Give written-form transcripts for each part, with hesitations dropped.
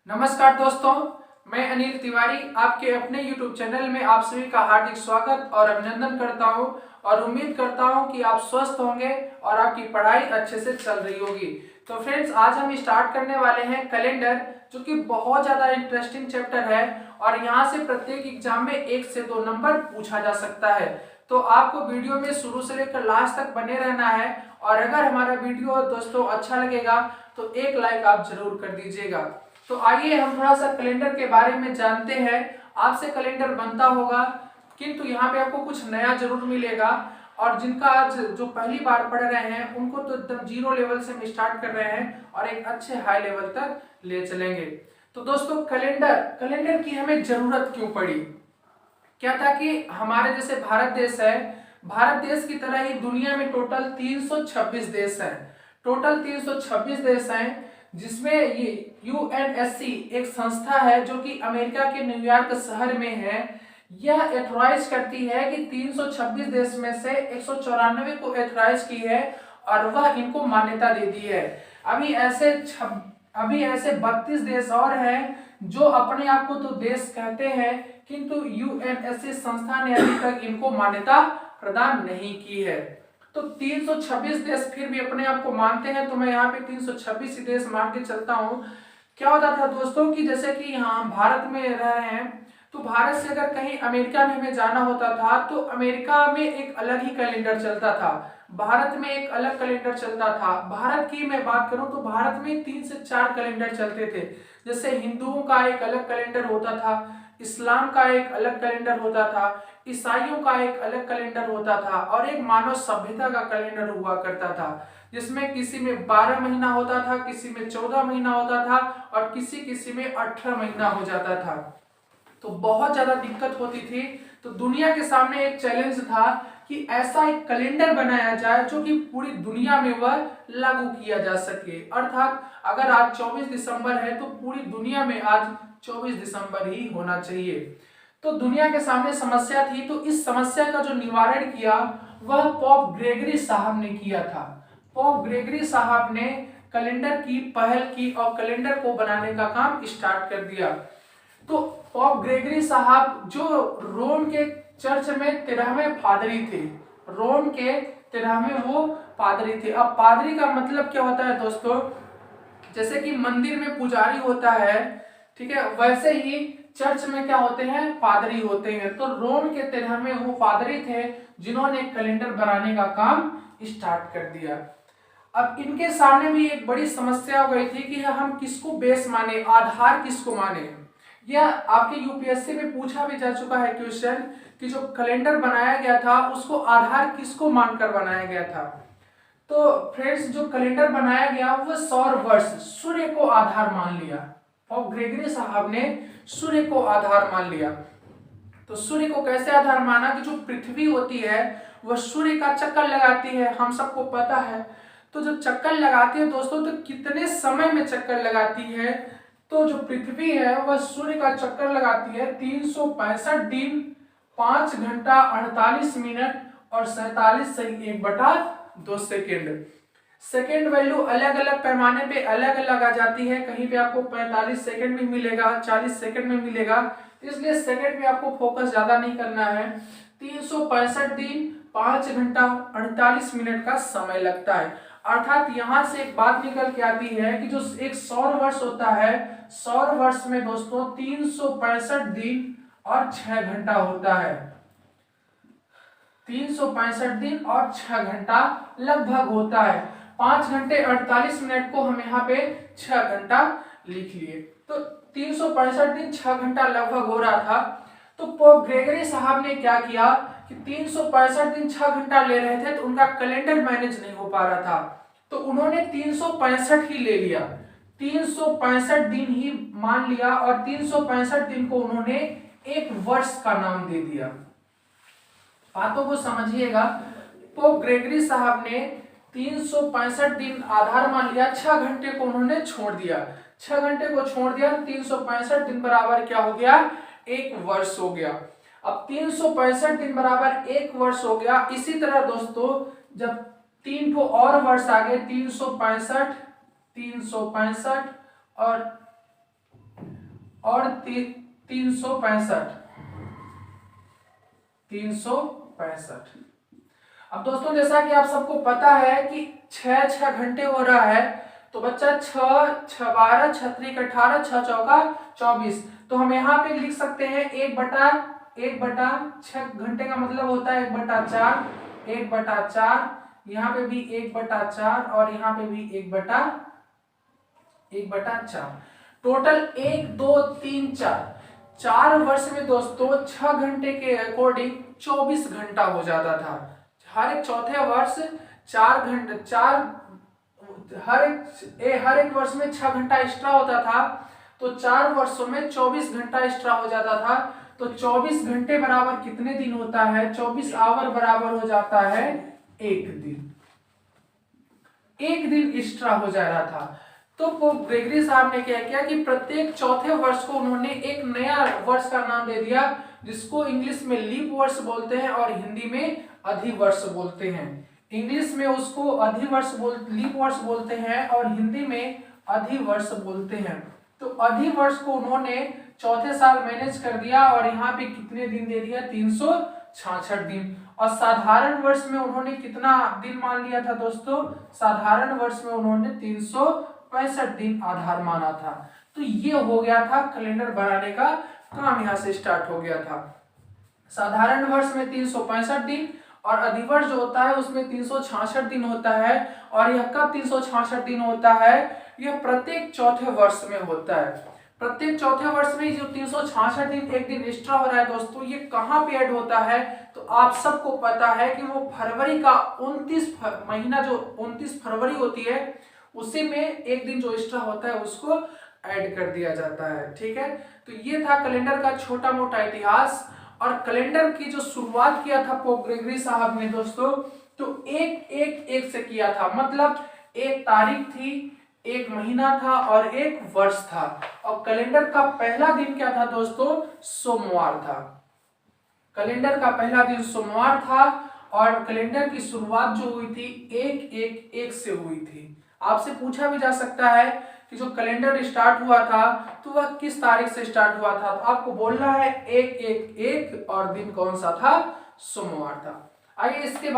नमस्कार दोस्तों, मैं अनिल तिवारी आपके अपने YouTube चैनल में आप सभी का हार्दिक स्वागत और अभिनंदन करता हूं और उम्मीद करता हूं कि आप स्वस्थ होंगे और आपकी पढ़ाई अच्छे से चल रही होगी। तो फ्रेंड्स, आज हम स्टार्ट करने वाले हैं कैलेंडर, जो कि बहुत ज़्यादा इंटरेस्टिंग चैप्टर है और यहाँ से प्रत्येक एग्जाम में 1 से 2 नंबर पूछा जा सकता है। तो आपको वीडियो में शुरू से लेकर लास्ट तक बने रहना है और अगर हमारा वीडियो दोस्तों अच्छा लगेगा तो एक लाइक आप जरूर कर दीजिएगा। तो आइए हम थोड़ा सा कैलेंडर के बारे में जानते हैं। आपसे कैलेंडर बनता होगा, किंतु यहाँ पे आपको कुछ नया जरूर मिलेगा और जिनका आज जो पहली बार पढ़ रहे हैं उनको तो एकदम जीरो लेवल से हम स्टार्ट कर रहे हैं और एक अच्छे हाई लेवल तक ले चलेंगे। तो दोस्तों, कैलेंडर की हमें जरूरत क्यों पड़ी? क्या था कि हमारे जैसे भारत देश है, भारत देश की तरह ही दुनिया में टोटल 326 देश हैं। टोटल 326 देश हैं, जिसमें ये यूएनएससी एक संस्था है जो कि अमेरिका के न्यूयॉर्क शहर में है। यह एथोराइज करती है कि 326 देश में से 194 को एथोराइज की है और वह इनको मान्यता दे दी है। अभी ऐसे 32 देश और हैं जो अपने आप को तो देश कहते हैं, किंतु यूएनएससी संस्था ने अभी तक इनको मान्यता प्रदान नहीं की है। तो 326 देश फिर भी अपने आप को मानते हैं, तो मैं यहाँ पे 326 देश मान के चलता हूँ। क्या होता था दोस्तों कि जैसे कि यहाँ भारत में रह रहे हैं, तो भारत से अगर कहीं अमेरिका में हमें जाना होता था तो अमेरिका में एक अलग ही कैलेंडर चलता था, भारत में एक अलग कैलेंडर चलता था। भारत की मैं बात करूं तो भारत में 3 से 4 कैलेंडर चलते थे। जैसे हिंदुओं का एक अलग कैलेंडर होता था, इस्लाम का एक अलग कैलेंडर होता था, ईसाइयों का एक अलग कैलेंडर होता था और एक मानव सभ्यता का कैलेंडर हुआ करता था, जिसमें किसी में 12 महीना होता था, किसी में 14 महीना होता था और किसी में 18 महीना हो जाता था। तो बहुत ज्यादा दिक्कत होती थी। तो दुनिया के सामने एक चैलेंज था कि ऐसा एक कैलेंडर बनाया जाए जो कि पूरी दुनिया में वह लागू किया जा सके। अर्थात अगर आज 24 दिसंबर है तो पूरी दुनिया में आज 24 दिसंबर ही होना चाहिए। तो दुनिया के सामने समस्या थी, तो इस समस्या का जो निवारण किया वह पॉप ग्रेगरी साहब ने किया था। पॉप ग्रेगरी साहब ने कैलेंडर की पहल की और कैलेंडर को बनाने का काम स्टार्ट कर दिया। तो पॉप ग्रेगरी साहब जो रोम के चर्च में 13वें पादरी थे, रोम के 13वें वो पादरी थे। अब पादरी का मतलब क्या होता है दोस्तों? जैसे कि मंदिर में पुजारी होता है, ठीक है, वैसे ही चर्च में क्या होते हैं? पादरी होते हैं। तो रोम के 13वें वो पादरी थे जिन्होंने कैलेंडर बनाने का काम स्टार्ट कर दिया। अब इनके सामने भी एक बड़ी समस्या हो गई थी कि हम किसको बेस माने, आधार किसको माने। यह आपके यूपीएससी में पूछा भी जा चुका है क्वेश्चन कि जो कैलेंडर बनाया गया था उसको आधार किसको मानकर बनाया गया था। तो फ्रेंड्स, जो कैलेंडर बनाया गया वो सौर वर्ष, सूर्य को आधार मान लिया। और ग्रेगरी साहब ने सूर्य को आधार मान लिया। तो सूर्य को कैसे आधार माना कि जो पृथ्वी होती है वह सूर्य का चक्कर लगाती है, हम सबको पता है। तो जब चक्कर लगाती है दोस्तों, तो कितने समय में चक्कर लगाती है? तो जो पृथ्वी है वह सूर्य का चक्कर लगाती है 365 दिन, 5 घंटा 48 मिनट और 47/1/2 सेकेंड। सेकेंड वैल्यू अलग अलग पैमाने पे अलग अलग आ जाती है। कहीं पे आपको 45 सेकेंड में मिलेगा, 40 सेकेंड में मिलेगा, इसलिए सेकेंड पे आपको फोकस ज्यादा नहीं करना है। 365 दिन 5 घंटा 48 मिनट का समय लगता है। अर्थात यहाँ से एक बात निकल के आती है कि जो एक सौर वर्ष होता है, सौर वर्ष में दोस्तों 365 दिन और 6 घंटा होता है। 365 दिन और 6 घंटा लगभग होता है। 5 घंटे 48 मिनट को हम यहाँ पे 6 घंटा लिख लिए। तो 365 दिन 6 घंटा लगभग हो रहा था। तो पोप ग्रेगरी साहब ने क्या किया कि 365 दिन 6 घंटा ले रहे थे, तो उनका कैलेंडर मैनेज नहीं हो पा रहा था, तो उन्होंने 365 ही ले लिया, 365 दिन ही मान लिया और 365 दिन को उन्होंने एक वर्ष का नाम दे दिया। बातों को समझिएगा। पोप ग्रेगरी साहब ने 365 दिन आधार मान लिया, 6 घंटे को उन्होंने छोड़ दिया। 6 घंटे को छोड़ दिया, 365 दिन बराबर क्या हो गया? एक वर्ष हो गया। अब 365 दिन बराबर एक वर्ष हो गया। इसी तरह दोस्तों, जब 3 ठो और वर्ष आ गए, 365 और और 365। 365। अब दोस्तों जैसा कि आप सबको पता है कि 6 घंटे हो रहा है, तो बच्चा 6 6 12 6 3 18 6 चौका 24। तो हम यहाँ पे लिख सकते हैं 1/6 घंटे का मतलब होता है 1/4। 1/4, यहाँ पे भी 1/4 और यहाँ पे भी 1/4। टोटल 1 2 3 4, 4 वर्ष में दोस्तों 6 घंटे के अकॉर्डिंग 24 घंटा हो जाता था। हर एक चौथे वर्ष 4 घंटे, हर एक वर्ष में 6 घंटा एक्स्ट्रा होता था, तो 4 वर्षों में 24 घंटा एक्स्ट्रा हो जाता था। तो 24 घंटे बराबर कितने दिन होता है? 24 आवर बराबर हो जाता है 1 दिन। 1 दिन एक्स्ट्रा हो जा रहा था। तो पोप ग्रेगरी साहब ने क्या किया कि प्रत्येक चौथे वर्ष को उन्होंने एक नया वर्ष का नाम दे दिया, जिसको इंग्लिश में लीप वर्ष बोलते हैं और हिंदी में अधिवर्ष बोलते हैं। इंग्लिश में उसको लीप वर्ष बोलते हैं और हिंदी में अधिवर्ष बोलते हैं। तो अधिवर्ष को उन्होंने चौथे साल मैनेज कर दिया और यहाँ पे कितने दिन दे दिया? 366 दिन। और साधारण वर्ष में उन्होंने कितना दिन मान लिया था दोस्तों? साधारण वर्ष में उन्होंने 365 दिन आधार माना था। तो ये हो गया था, कैलेंडर बनाने का काम यहाँ से स्टार्ट हो गया था। साधारण वर्ष में 365 दिन और अधिवर्ष जो होता है उसमें 366 दिन होता है। और यह कब 366 दिन होता है? यह प्रत्येक चौथे वर्ष में होता है। प्रत्येक चौथे वर्ष में जो 366 दिन एक दिन एक्स्ट्रा हो रहा है दोस्तों, ये कहाँ पे ऐड होता है? तो आप सबको पता है कि वो फरवरी का 29 महीना, जो 29 फरवरी होती है, उसी में एक दिन जो एक्स्ट्रा होता है उसको ऐड कर दिया जाता है। ठीक है, तो ये था कैलेंडर का छोटा मोटा इतिहास। और कैलेंडर की जो शुरुआत किया था पोप ग्रेगरी साहब ने दोस्तों, तो एक से किया था। मतलब एक तारीख थी, एक महीना था और एक वर्ष था। और कैलेंडर का पहला दिन क्या था दोस्तों? सोमवार था। कैलेंडर का पहला दिन सोमवार था और कैलेंडर की शुरुआत जो हुई थी 1 से हुई थी। आपसे पूछा भी जा सकता है कि जो कैलेंडर स्टार्ट हुआ था तो वह किस तारीख से स्टार्ट हुआ था? तो आपको बोलना है 1 और दिन कौन सा था? सोमवार था। आइए इसके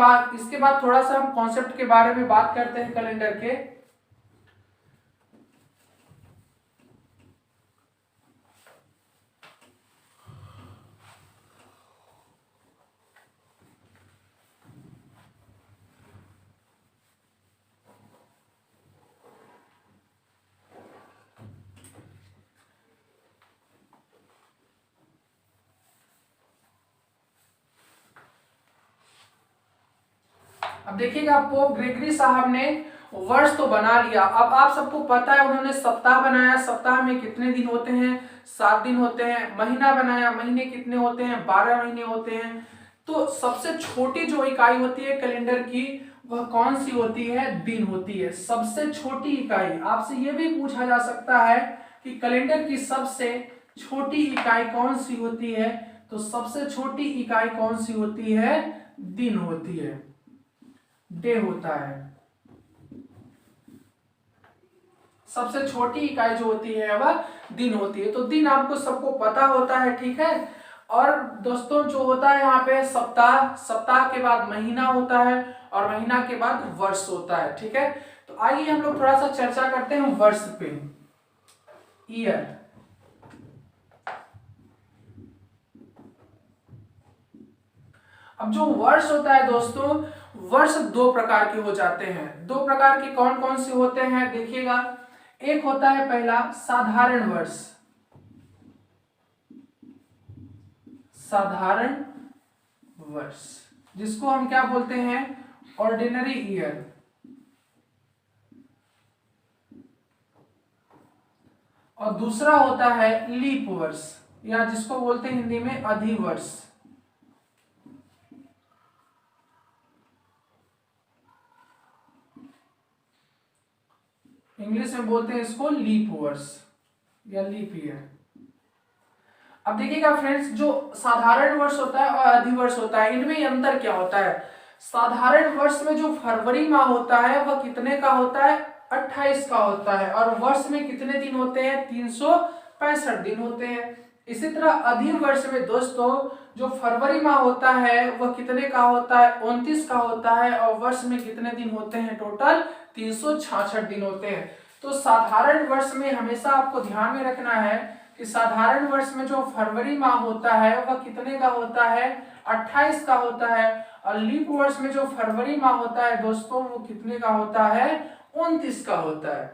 बाद थोड़ा सा हम कॉन्सेप्ट के बारे में बात करते हैं कैलेंडर के। अब देखिएगा, पोप ग्रेगरी साहब ने वर्ष तो बना लिया। अब आप सबको पता है उन्होंने सप्ताह बनाया। सप्ताह में कितने दिन होते हैं? 7 दिन होते हैं। महीना बनाया, महीने कितने होते हैं? 12 महीने होते हैं। तो सबसे छोटी जो इकाई होती है कैलेंडर की, वह कौन सी होती है? दिन होती है। सबसे छोटी इकाई। आपसे यह भी पूछा जा सकता है कि कैलेंडर की सबसे छोटी इकाई कौन सी होती है? तो सबसे छोटी इकाई कौन सी होती है? दिन होती है, डे होता है। सबसे छोटी इकाई जो होती है वह दिन होती है। तो दिन आपको सबको पता होता है, ठीक है। और दोस्तों जो होता है यहाँ पे सप्ताह, सप्ताह के बाद महीना होता है और महीना के बाद वर्ष होता है, ठीक है। तो आइए हम लोग थोड़ा सा चर्चा करते हैं वर्ष पे। ईयर, अब जो वर्ष होता है दोस्तों, वर्ष 2 प्रकार के हो जाते हैं। 2 प्रकार के कौन कौन से होते हैं देखिएगा। एक होता है पहला साधारण वर्ष। साधारण वर्ष जिसको हम क्या बोलते हैं? Ordinary year. और दूसरा होता है लीप वर्ष, या जिसको बोलते हैं हिंदी में अधिवर्ष। इंग्लिश में बोलते हैं इसको लीप वर्ष या लीप ईयर। अब देखिएगा फ्रेंड्स, जो साधारण वर्ष होता है और अधिवर्ष होता है, इनमें अंतर क्या होता है? साधारण वर्ष में जो फरवरी माह होता है वह कितने का होता है? 28 का होता है। और वर्ष में कितने दिन होते हैं? 65 दिन होते हैं। इसी तरह अधिक वर्ष में दोस्तों जो फरवरी माह होता है वह कितने का होता है, 29 का होता है, और वर्ष में कितने दिन होते हैं, टोटल 366 दिन होते हैं। तो साधारण वर्ष में हमेशा आपको ध्यान में रखना है कि साधारण वर्ष में जो फरवरी माह होता है वह कितने का होता है, 28 का होता है, और लीप वर्ष में जो फरवरी माह होता है दोस्तों वो कितने का होता है, 29 का होता है।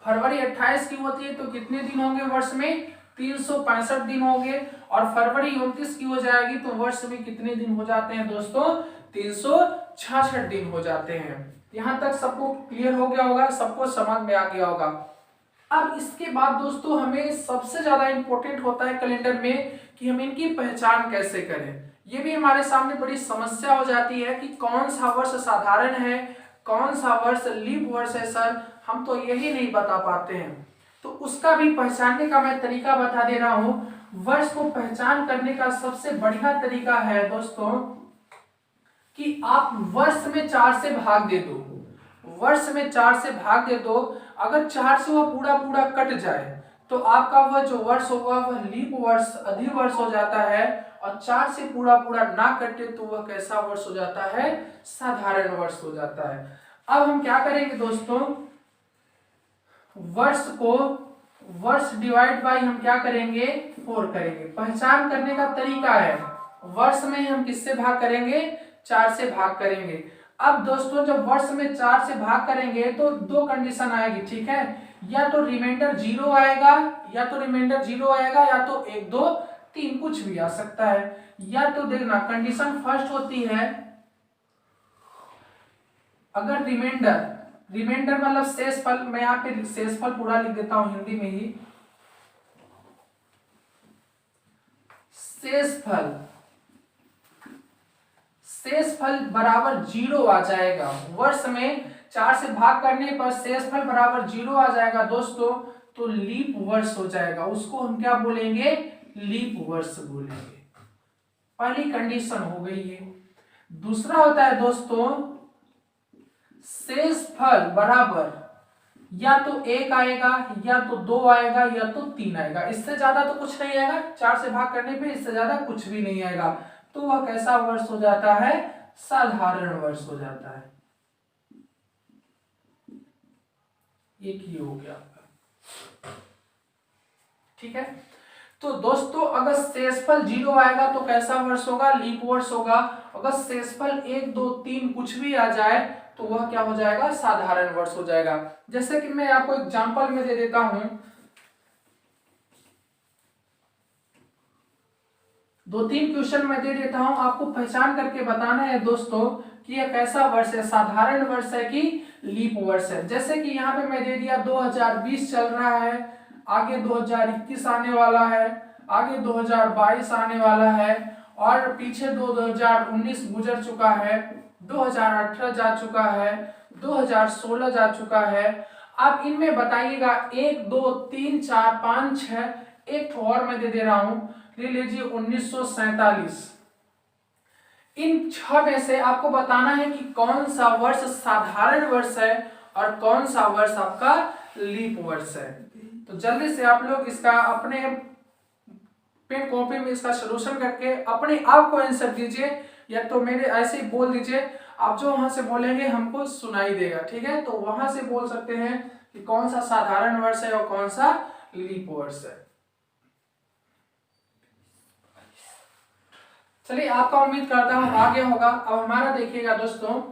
फरवरी 28 की होती है तो कितने दिन होंगे वर्ष में, 365 दिन होंगे, और फरवरी 29 की हो जाएगी तो वर्ष में कितने दिन हो जाते हैं दोस्तों, 366 दिन हो जाते हैं। यहां तक सबको क्लियर हो गया होगा, सबको समझ में आ गया होगा। अब इसके बाद दोस्तों हमें सबसे ज्यादा इंपॉर्टेंट होता है कैलेंडर में कि हम इनकी पहचान कैसे करें। ये भी हमारे सामने बड़ी समस्या हो जाती है कि कौन सा वर्ष साधारण है, कौन सा वर्ष लीप वर्ष है सर, हम तो यही नहीं बता पाते हैं। तो उसका भी पहचानने का मैं तरीका बता दे रहा हूं। वर्ष को पहचान करने का सबसे बढ़िया तरीका है दोस्तों कि आप वर्ष में 4 से भाग दे दो, वर्ष में 4 से भाग दे दो। अगर 4 से वह पूरा पूरा कट जाए तो आपका वह जो वर्ष होगा वह लीप वर्ष, अधिक वर्ष हो जाता है, और 4 से पूरा पूरा ना कटे तो वह कैसा वर्ष हो जाता है, साधारण वर्ष हो जाता है। अब हम क्या करेंगे दोस्तों, वर्ष को वर्ष डिवाइड बाय हम क्या करेंगे, 4 करेंगे। पहचान करने का तरीका है वर्ष में हम किससे भाग करेंगे, 4 से भाग करेंगे। अब दोस्तों जब वर्ष में 4 से भाग करेंगे तो 2 कंडीशन आएगी, ठीक है, या तो रिमाइंडर 0 आएगा, या तो रिमाइंडर 0 आएगा, या तो 1 2 3 कुछ भी आ सकता है। या तो देखना कंडीशन फर्स्ट होती है, अगर रिमाइंडर मतलब शेषफल, मैं यहाँ पे शेषफल पूरा लिख देता हूं हिंदी में ही, शेषफल बराबर 0 आ जाएगा। वर्ष में 4 से भाग करने पर शेषफल बराबर 0 आ जाएगा दोस्तों, तो लीप वर्ष हो जाएगा। उसको हम क्या बोलेंगे, लीप वर्ष बोलेंगे। पहली कंडीशन हो गई है। दूसरा होता है दोस्तों शेषफल बराबर या तो 1 आएगा, या तो 2 आएगा, या तो 3 आएगा। इससे ज्यादा तो कुछ नहीं आएगा, 4 से भाग करने पे इससे ज्यादा कुछ भी नहीं आएगा। तो वह कैसा वर्ष हो जाता है, साधारण वर्ष हो जाता है। एक ही हो गया आपका, ठीक है। तो दोस्तों अगर शेषफल 0 आएगा तो कैसा वर्ष होगा, लीप वर्ष होगा। अगर शेषफल 1 2 3 कुछ भी आ जाए तो वह क्या हो जाएगा, साधारण वर्ष हो जाएगा। जैसे कि मैं आपको एग्जांपल में दे देता हूं, 2-3 क्वेश्चन मैं दे देता हूं, आपको पहचान करके बताना है दोस्तों कि यह कैसा वर्ष है, साधारण वर्ष है कि लीप वर्ष है। जैसे कि यहाँ पे मैं दे दिया 2020 चल रहा है, आगे 2021 आने वाला है, आगे 2022 आने वाला है, और पीछे 2019 गुजर चुका है, 2018 जा चुका है, 2016 जा चुका है। आप इनमें बताइएगा 1 2 3 4 5 6, एक और मैं दे रहा हूं, ले लीजिए 1947। इन 6 में से आपको बताना है कि कौन सा वर्ष साधारण वर्ष है और कौन सा वर्ष आपका लीप वर्ष है। तो जल्दी से आप लोग इसका अपने पेन कॉपी में इसका सॉल्यूशन करके अपने आप को आंसर दीजिए, या तो मेरे ऐसे ही बोल दीजिए। आप जो वहां से बोलेंगे हमको सुनाई देगा, ठीक है। तो वहां से बोल सकते हैं कि कौन सा साधारण वर्ष है और कौन सा लीप वर्ष है। चलिए आपका उम्मीद करता हूं आगे होगा। अब हमारा देखिएगा दोस्तों,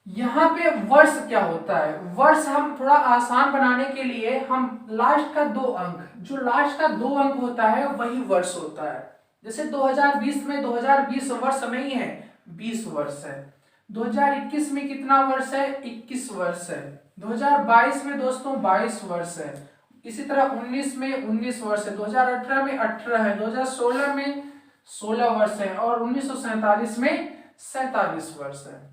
यहाँ पे वर्ष क्या होता है। वर्ष हम थोड़ा आसान बनाने के लिए हम लास्ट का 2 अंक, जो लास्ट का 2 अंक होता है वही वर्ष होता है। जैसे 2020 में 2020 वर्ष नहीं है, 20 वर्ष है। 2021 में कितना वर्ष है, 21 वर्ष है। 2022 में दोस्तों 22 वर्ष है। इसी तरह 19 में 19 वर्ष है, 2018 में 18 है, 2016 में 16 वर्ष है, और 1947 में 47 वर्ष है।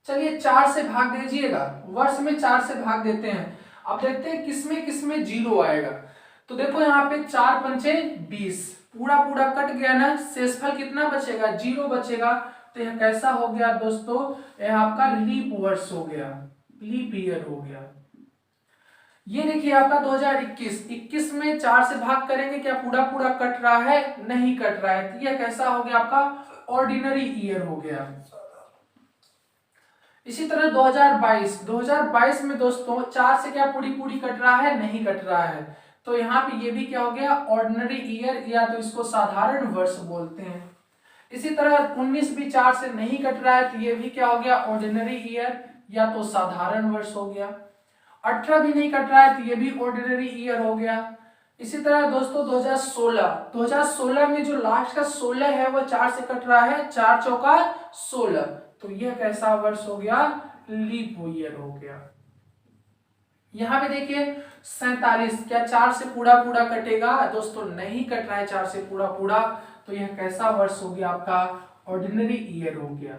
चलिए 4 से भाग दीजिएगा, वर्ष में 4 से भाग देते हैं। अब देखते हैं किसमें किसमें 0 आएगा। तो देखो यहाँ पे 4 पंचे 20, पूरा पूरा कट गया ना, शेषफल कितना बचेगा, 0 बचेगा। तो यह कैसा हो गया दोस्तों, यह आपका लीप वर्ष हो गया, लीप ईयर हो गया। ये देखिए आपका 2021 में 4 से भाग करेंगे, क्या पूरा पूरा कट रहा है? नहीं कट रहा है, तो ये कैसा हो गया आपका? ऑर्डिनरी ईयर हो गया। इसी तरह 2022 में दोस्तों 4 से क्या पूरी पूरी कट रहा है? नहीं कट रहा है, तो यहाँ पे ये भी क्या हो गया? ऑर्डिनरी ईयर, या तो इसको साधारण वर्ष बोलते हैं। इसी तरह 19 भी 4 से नहीं कट रहा है, तो ये भी क्या हो गया? ऑर्डिनरी ईयर या तो साधारण वर्ष हो गया। 18 भी नहीं कट रहा है, तो ये भी ऑर्डिनरी ईयर हो गया। इसी तरह दोस्तों 2016 में जो लास्ट का 16 है वो 4 से कट रहा है, 4 चौका 16, तो यह कैसा वर्ष हो गया? लीप ईयर हो गया। यहाँ पे देखिए 47, क्या 4 से पूरा पूरा कटेगा? दोस्तों नहीं कट रहा है 4 से पूरा पूरा, तो यह कैसा वर्ष हो गया आपका? ऑर्डिनरी ईयर हो गया।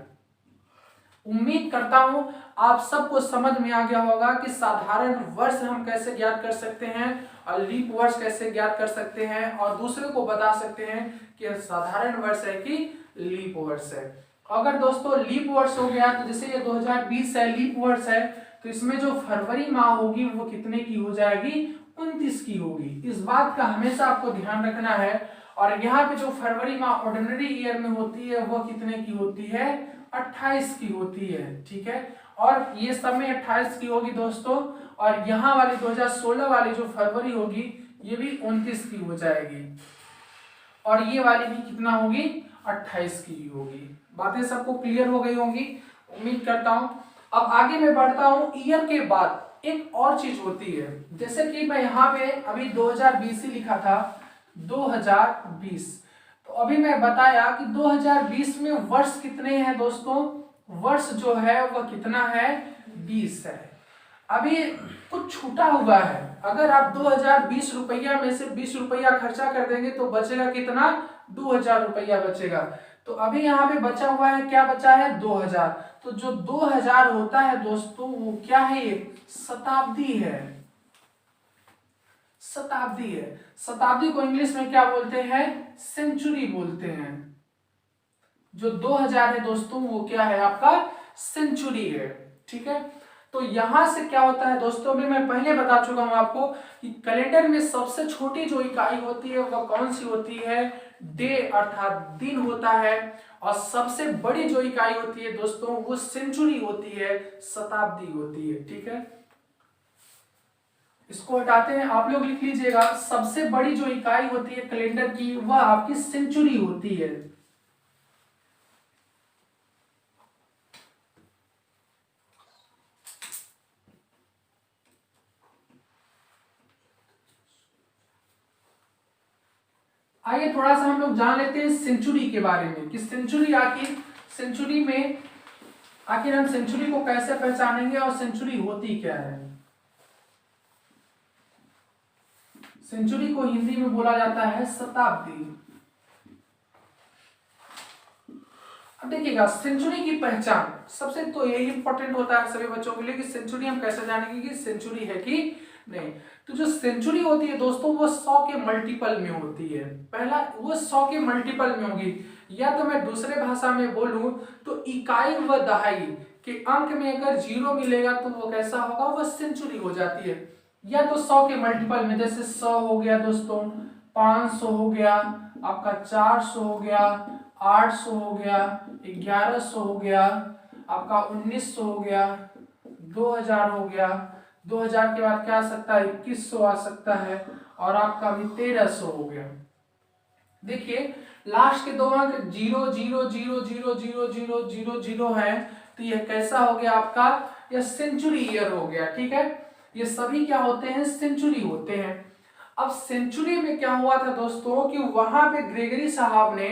उम्मीद करता हूं आप सबको समझ में आ गया होगा कि साधारण वर्ष हम कैसे ज्ञात कर सकते हैं और लीप वर्ष कैसे ज्ञात कर सकते हैं, और दूसरे को बता सकते हैं कि साधारण वर्ष है कि लीप वर्ष है। अगर दोस्तों लीप वर्ष हो गया, तो जैसे ये 2020 है, लीप वर्ष है, तो इसमें जो फरवरी माह होगी वो कितने की हो जाएगी? 29 की होगी। इस बात का हमेशा आपको ध्यान रखना है। और यहाँ पे जो फरवरी माह ऑर्डिनरी ईयर में होती है वो कितने की होती है? 28 की होती है, ठीक है। और ये सब में 28 की होगी दोस्तों, और यहाँ वाली 2016 वाली जो फरवरी होगी ये भी 29 की हो जाएगी, और ये वाली भी कितना होगी? 28 की होगी। बातें सबको क्लियर हो गई होंगी, उम्मीद करता हूं। अब आगे मैं बढ़ता हूं। ईयर के बाद एक और चीज होती है, जैसे कि मैं यहाँ पे अभी 2020 ही लिखा था, 2020, तो अभी मैं बताया कि 2020 में वर्ष कितने हैं दोस्तों? वर्ष जो है वह कितना है? 20 है। अभी कुछ छूटा हुआ है, अगर आप 2020 रुपया में से 20 रुपया खर्चा कर देंगे तो बचेगा कितना? 2000 रुपया बचेगा। तो अभी यहाँ पे बचा हुआ है, क्या बचा है? 2000। तो जो 2000 होता है दोस्तों वो क्या है? ये शताब्दी है। शताब्दी है। शताब्दी को इंग्लिश में क्या बोलते हैं? सेंचुरी बोलते हैं। जो 2000 है दोस्तों वो क्या है? आपका सेंचुरी है, ठीक है। तो यहां से क्या होता है दोस्तों, भी मैं पहले बता चुका हूं आपको कि कैलेंडर में सबसे छोटी जो इकाई होती है वह कौन सी होती है? डे अर्थात दिन होता है। और सबसे बड़ी जो इकाई होती है दोस्तों वो सेंचुरी होती है, शताब्दी होती है, ठीक है। इसको हटाते हैं, आप लोग लिख लीजिएगा, सबसे बड़ी जो इकाई होती है कैलेंडर की वह आपकी सेंचुरी होती है। आइए थोड़ा सा हम लोग जान लेते हैं सेंचुरी के बारे में कि सेंचुरी आखिर हम सेंचुरी को कैसे पहचानेंगे और सेंचुरी होती क्या है। सेंचुरी को हिंदी में बोला जाता है शताब्दी। अब देखिएगा सेंचुरी की पहचान सबसे तो यही इंपॉर्टेंट होता है सभी बच्चों के लिए कि सेंचुरी हम कैसे जानेंगे कि सेंचुरी है कि नहीं। तो जो सेंचुरी होती है दोस्तों वो 100 के मल्टीपल में होती है। पहला वो 100 के मल्टीपल में होगी, या तो मैं दूसरे भाषा में बोलूं तो इकाई व दहाई के अंक में अगर 0 मिलेगा तो वो कैसा होगा? वो सेंचुरी हो जाती है। या तो 100 के मल्टीपल में, जैसे 100 हो गया दोस्तों, 500 हो गया, आपका 400 हो गया, 800 हो गया, 1100 हो गया, आपका 1900 हो गया, 2000 हो गया, 2000 के बाद क्या आ सकता है? 2100 आ सकता है, और आपका भी 1300 हो गया। देखिए लास्ट के दो अंक 0 0 0 0 0 0 0 0 है, तो यह कैसा हो गया आपका? यह सेंचुरी ईयर हो गया, ठीक है। ये सभी क्या होते हैं? सेंचुरी होते हैं। अब सेंचुरी में क्या हुआ था दोस्तों कि वहां पे ग्रेगरी साहब ने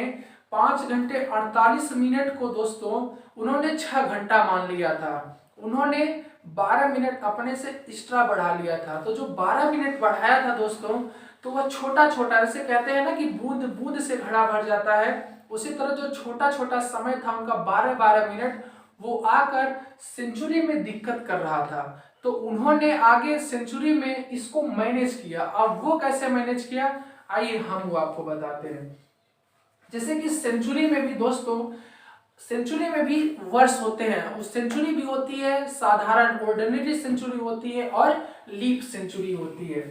5 घंटे 48 मिनट को दोस्तों उन्होंने 6 घंटा मान लिया था। उन्होंने 12 मिनट अपने से एक्स्ट्रा बढ़ा लिया था। तो जो 12 मिनट बढ़ाया था दोस्तों, तो वह छोटा छोटा, जैसे कहते हैं ना कि बूंद बूंद से घड़ा भर जाता है, उसी तरह जो छोटा छोटा समय था उनका 12-12 मिनट, वो आकर सेंचुरी में दिक्कत कर रहा था। तो उन्होंने आगे सेंचुरी में इसको मैनेज किया। अब वो कैसे मैनेज किया, आइए हम वो आपको बताते हैं। जैसे कि सेंचुरी में भी दोस्तों सेंचुरी में भी वर्ष होते हैं, उस सेंचुरी भी होती है, साधारण ऑर्डिनरी सेंचुरी होती है और लीप सेंचुरी होती है।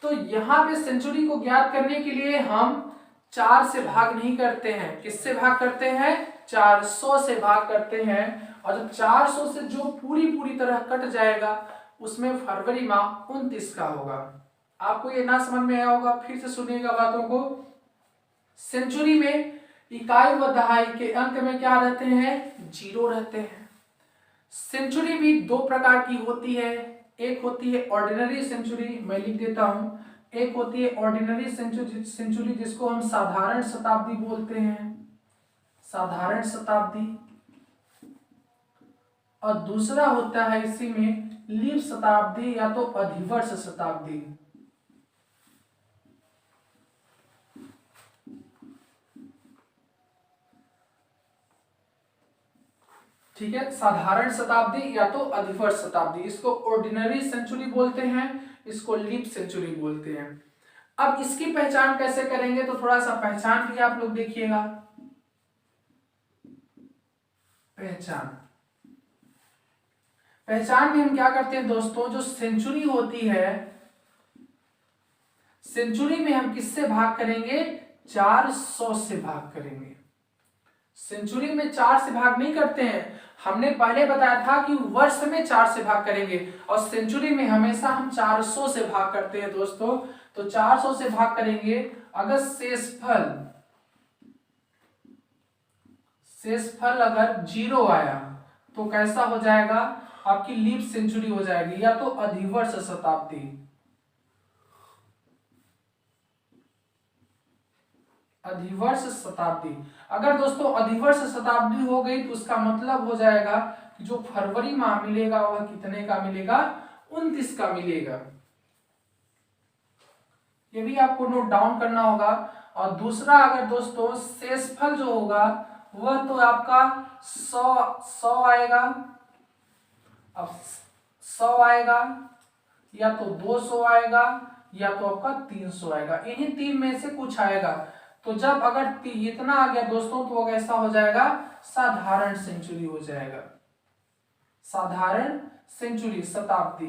तो यहाँ पे सेंचुरी को ज्ञात करने के लिए हम 4 से भाग नहीं करते हैं, किससे भाग करते हैं, 400 से भाग करते हैं। और जब 400 से जो पूरी तरह कट जाएगा उसमें फरवरी माह 29 का होगा। आपको ये ना समझ में आया होगा, फिर से सुनिएगा बातों को। सेंचुरी में इकाई व दहाई के अंक में क्या रहते हैं, 0 रहते हैं। सेंचुरी भी 2 प्रकार की होती है, एक होती है ऑर्डिनरी सेंचुरी, मैं लिख देता हूं, एक होती है ऑर्डिनरी सेंचुरी जिसको हम साधारण शताब्दी बोलते हैं, साधारण शताब्दी, और दूसरा होता है इसी में लीप शताब्दी या तो अधिवर्ष शताब्दी। ठीक है, साधारण शताब्दी या तो अधिवर्ष शताब्दी, इसको ऑर्डिनरी सेंचुरी बोलते हैं, इसको लीप सेंचुरी बोलते हैं। अब इसकी पहचान कैसे करेंगे, तो थोड़ा सा पहचान भी आप लोग देखिएगा। पहचान में हम क्या करते हैं दोस्तों, जो सेंचुरी होती है, सेंचुरी में हम किससे भाग करेंगे, 400 से भाग करेंगे। सेंचुरी में 4 से भाग नहीं करते हैं, हमने पहले बताया था कि वर्ष में 4 से भाग करेंगे, और सेंचुरी में हमेशा हम 400 से भाग करते हैं दोस्तों। तो 400 से भाग करेंगे, अगर शेषफल अगर 0 आया तो कैसा हो जाएगा, आपकी लीप सेंचुरी हो जाएगी या तो अधिवर्ष शताब्दी। अधिवर्ष शताब्दी, अगर दोस्तों अधिवर्ष शताब्दी हो गई तो उसका मतलब हो जाएगा कि जो फरवरी माह मिलेगा वह कितने का मिलेगा, 29 का मिलेगा। ये भी आपको नोट डाउन करना होगा। और दूसरा, अगर दोस्तों शेषफल जो होगा वह तो आपका 100 आएगा, अब 100 आएगा या तो 200 आएगा या तो आपका 300 आएगा, इन्हीं 3 में से कुछ आएगा। तो जब अगर इतना आ गया दोस्तों तो ऐसा हो जाएगा साधारण सेंचुरी हो जाएगा, साधारण सेंचुरी शताब्दी।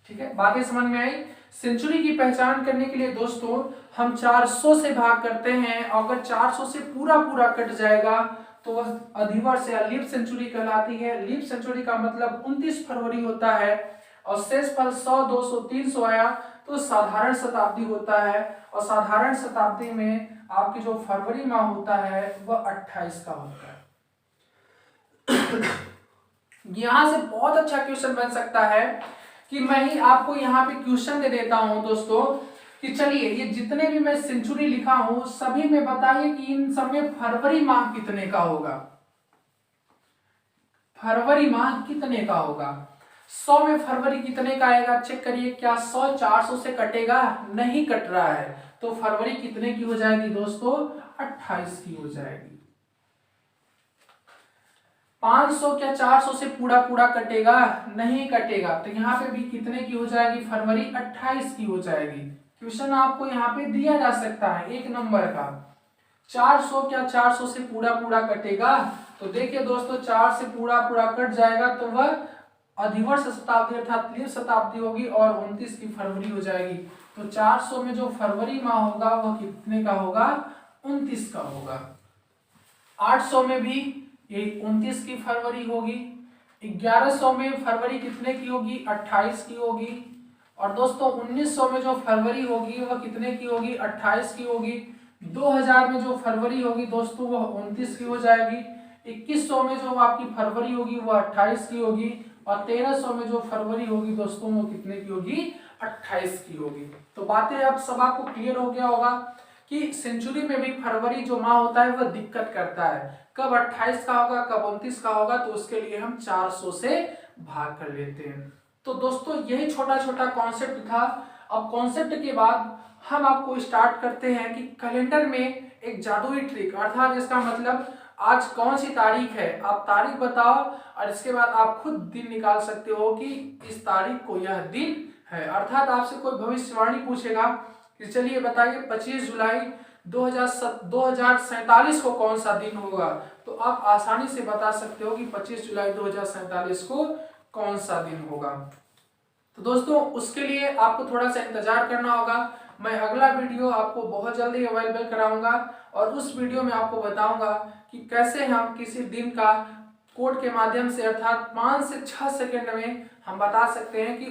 ठीक है, बातें समझ में आई। सेंचुरी की पहचान करने के लिए दोस्तों हम 400 से भाग करते हैं, अगर 400 से पूरा कट जाएगा तो वह अधिवर्ष या लीप सेंचुरी कहलाती है। लीप सेंचुरी का मतलब 29 फरवरी होता है, और शेषफल 100, 200, 300 आया तो साधारण शताब्दी होता है। और साधारण शताब्दी में आपकी जो फरवरी माह होता है वह 28 का होता है। यहां से बहुत अच्छा क्वेश्चन बन सकता है कि मैं ही आपको यहाँ पे क्वेश्चन दे देता हूं दोस्तों कि चलिए ये जितने भी मैं सेंचुरी लिखा हूं सभी में बताइए कि इन सब में फरवरी माह कितने का होगा, फरवरी माह कितने का होगा। 100 में फरवरी कितने का आएगा, चेक करिए, क्या 100 400 से कटेगा, नहीं कट रहा है, तो फरवरी कितने की हो जाएगी दोस्तों, 28 की हो जाएगी। 500 क्या 400 से पूरा कटेगा, नहीं कटेगा, तो यहाँ पे भी कितने की हो जाएगी फरवरी, 28 की हो जाएगी। क्वेश्चन आपको यहाँ पे दिया जा सकता है 1 नंबर का। 400 क्या 400 से पूरा कटेगा, तो देखिए दोस्तों 4 से पूरा कट जाएगा तो वह अधिवर्ष शताब्दी अर्थात लीप शताब्दी होगी और 29 की फरवरी हो जाएगी। तो 400 में जो फरवरी माह होगा वह कितने का होगा, 29 का होगा। 800 में भी यही 29 की फरवरी होगी। 1100 में फरवरी कितने की होगी, 28 की होगी। और दोस्तों 1900 में जो फरवरी होगी वह कितने की होगी, 28 की होगी। 2000 में जो फरवरी होगी दोस्तों वह 29 की हो जाएगी। 2100 में जो आपकी फरवरी होगी वह 28 की होगी। और 1300 में जो फरवरी होगी दोस्तों वो कितने की होगी, 28 की होगी। तो बातें अब सब आपको क्लियर हो गया होगा कि सेंचुरी में भी फरवरी जो माह होता है वह दिक्कत करता है, कब 28 का होगा कब 29 का होगा, तो उसके लिए हम 400 से भाग कर लेते हैं। तो दोस्तों यही छोटा कॉन्सेप्ट था। अब कॉन्सेप्ट के बाद हम आपको स्टार्ट करते हैं कि कैलेंडर में एक जादुई ट्रिक, अर्थात इसका मतलब आज कौन सी तारीख है, आप तारीख बताओ और इसके बाद आप खुद दिन निकाल सकते हो कि इस तारीख को यह दिन है। अर्थात आपसे कोई भविष्यवाणी पूछेगा कि चलिए बताइए 25 जुलाई 2047 को कौन सा दिन होगा, तो आप आसानी से बता सकते हो कि 25 जुलाई 2047 को कौन सा दिन होगा। तो दोस्तों उसके लिए आपको थोड़ा सा इंतजार करना होगा। मैं अगला वीडियो आपको बहुत जल्दी अवेलेबल कराऊंगा और उस वीडियो में आपको बताऊंगा कि कैसे हम किसी दिन का कोड के माध्यम से अर्थात 5 से 6 सेकंड में हम बता सकते हैं कि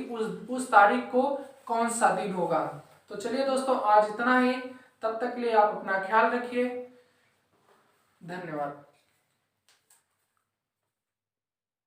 उस तारीख को कौन सा दिन होगा। तो चलिए दोस्तों आज इतना ही, तब तक के लिए आप अपना ख्याल रखिए। धन्यवाद।